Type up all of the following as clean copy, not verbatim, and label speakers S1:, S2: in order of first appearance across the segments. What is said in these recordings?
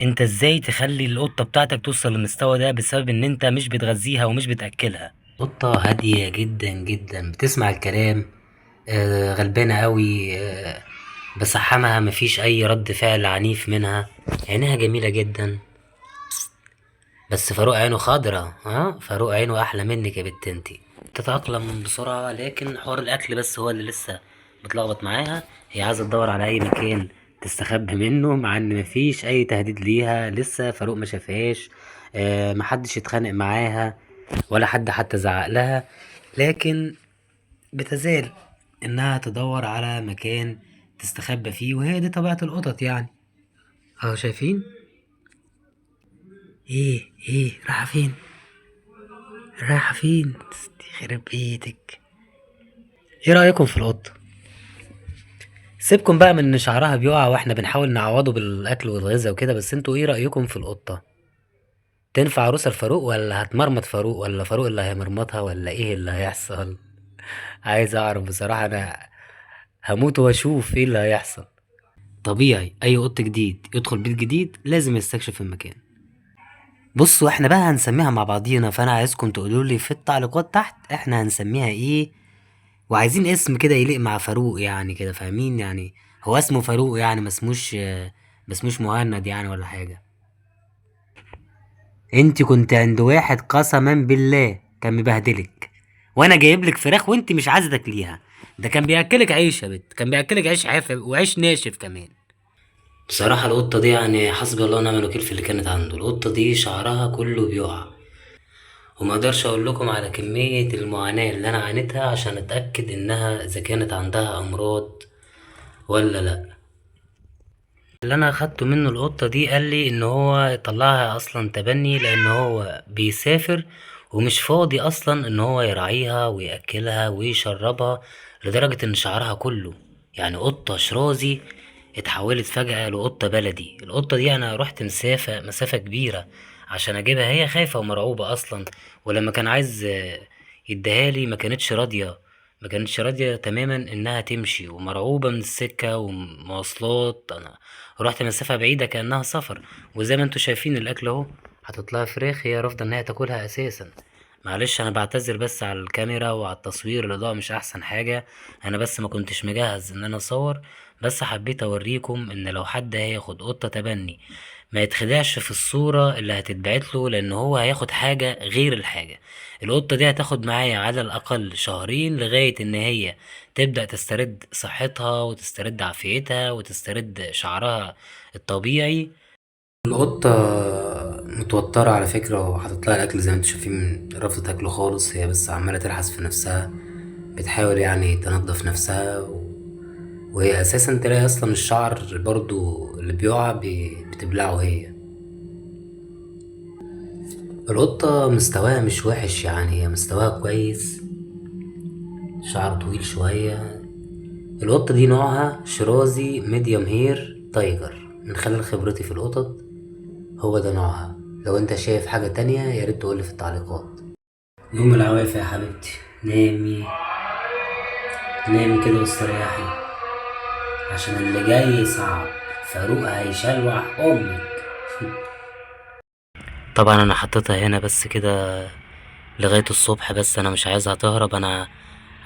S1: انت ازاي تخلي القطة بتاعتك توصل للمستوى ده بسبب ان انت مش بتغذيها ومش بتأكلها؟ قطة هادية جدا جدا، بتسمع الكلام. غلبانة قوي. بصحمها مفيش اي رد فعل عنيف منها. عينيها جميلة جدا. بس فاروق عينه خضرة. ها، فاروق عينه احلى منك يا بنت انتي. تتأقلم بسرعة، لكن حوار الاكل بس هو اللي لسه بتلخبط معاها. هي عايزة تدور على اي مكان تستخبى منه، مع ان مفيش اي تهديد ليها. لسه فاروق ما شافهاش. محدش اتخانق معاها ولا حد حتى زعق لها، لكن بتزال انها تدور على مكان تستخبى فيه، وهي دي طبيعة القطط يعني. اهو شايفين. ايه رايحة فين؟ رايحة فين؟ يخرب بيتك. ايه رأيكم في القطة؟ سيبكم بقى من ان شعرها بيقع واحنا بنحاول نعوضه بالاكل والغذاء وكده، بس انتوا ايه رأيكم في القطة؟ تنفع عروسة الفاروق، ولا هتمرمط فاروق، ولا فاروق اللي هيمرمطها، ولا ايه اللي هيحصل؟ عايز اعرف بصراحة. انا هموت واشوف ايه اللي هيحصل. طبيعي اي قط جديد يدخل بيت جديد لازم يستكشف المكان. بصوا، احنا بقى هنسميها مع بعضينا، فانا عايزكم تقولوا لي في التعليقات تحت احنا هنسميها ايه. وعايزين اسم كده يليق مع فاروق يعني، كده فاهمين يعني. هو اسمه فاروق يعني، ما اسموش مهند يعني ولا حاجة. انت كنت عند واحد قسما بالله كان مبهدلك، وانا جايب لك فراخ وانت مش عايزه تاكليها. ده كان بياكلك عيش يا بت، كان بياكلك عيش حاف وعيش ناشف كمان. بصراحة القطة دي يعني حسبي الله ونعم الوكيل في اللي كانت عنده. القطة دي شعرها كله بيقع، وما اقدرش اقول لكم على كمية المعاناة اللي انا عانيتها عشان اتأكد انها اذا كانت عندها امراض ولا لا. اللي انا اخدته منه القطة دي قال لي ان هو طلعها اصلا تبني، لان هو بيسافر ومش فاضي اصلا ان هو يراعيها ويأكلها ويشربها، لدرجة ان شعرها كله يعني قطة شرازي اتحولت فجأة لقطة بلدي. القطة دي انا رحت مسافة كبيرة عشان اجيبها، هي خايفة ومرعوبة اصلا. ولما كان عايز يديها لي ما كانتش راضية تماما انها تمشي، ومرعوبة من السكة ومواصلات. انا رحت مسافة بعيدة كأنها سفر. وزي ما انتوا شايفين الاكل اهو، هتطلع فراخ هي رافضة انها تاكلها اساسا. معلش انا بعتذر بس على الكاميرا وعلى التصوير، الاضاءة مش احسن حاجة. انا بس ما كنتش مجهز ان انا اصور، بس حبيت اوريكم ان لو حد هياخد قطة تبني ما يتخدعش في الصورة اللي هتتبعت له، لان هو هياخد حاجة غير الحاجة. القطة دي هتاخد معايا على الاقل شهرين لغاية ان هي تبدأ تسترد صحتها وتسترد عافيتها وتسترد شعرها الطبيعي. القطة متوترة على فكرة، وهتطلع الأكل زي ما انتوا شايفين رافضة تاكله خالص. هي بس عمالة تلحس في نفسها، بتحاول يعني تنظف نفسها وهي أساسا تلاقي أصلا الشعر برضو اللي بيقع بتبلعه هي. القطة مستواها مش وحش يعني، هي مستواها كويس. شعر طويل شوية. القطة دي نوعها شرازي ميديوم هير تايجر، من خلال خبرتي في القطط هو ده نوعها. لو انت شايف حاجة تانية ياريت تقولي في التعليقات. نوم العوافي يا حبيبتي، نامي. نامي كده واستريحي، عشان اللي جاي صعب. فاروق هيشلوح امك. طبعا انا حطيتها هنا بس كده لغاية الصبح، بس انا مش عايزها تهرب. انا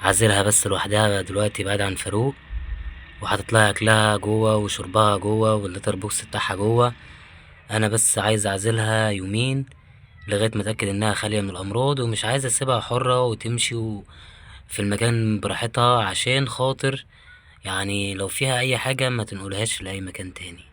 S1: عازلها بس لوحدها دلوقتي بعيد عن فاروق، وحاطط لها اكلها جوه وشربها جوه واللتر بوكس بتاعها جوه. انا بس عايز اعزلها يومين لغاية ما اتأكد انها خالية من الامراض، ومش عايز اسيبها حرة وتمشي في المكان براحتها، عشان خاطر يعني لو فيها اي حاجة ما تنقلهاش لاي مكان تاني.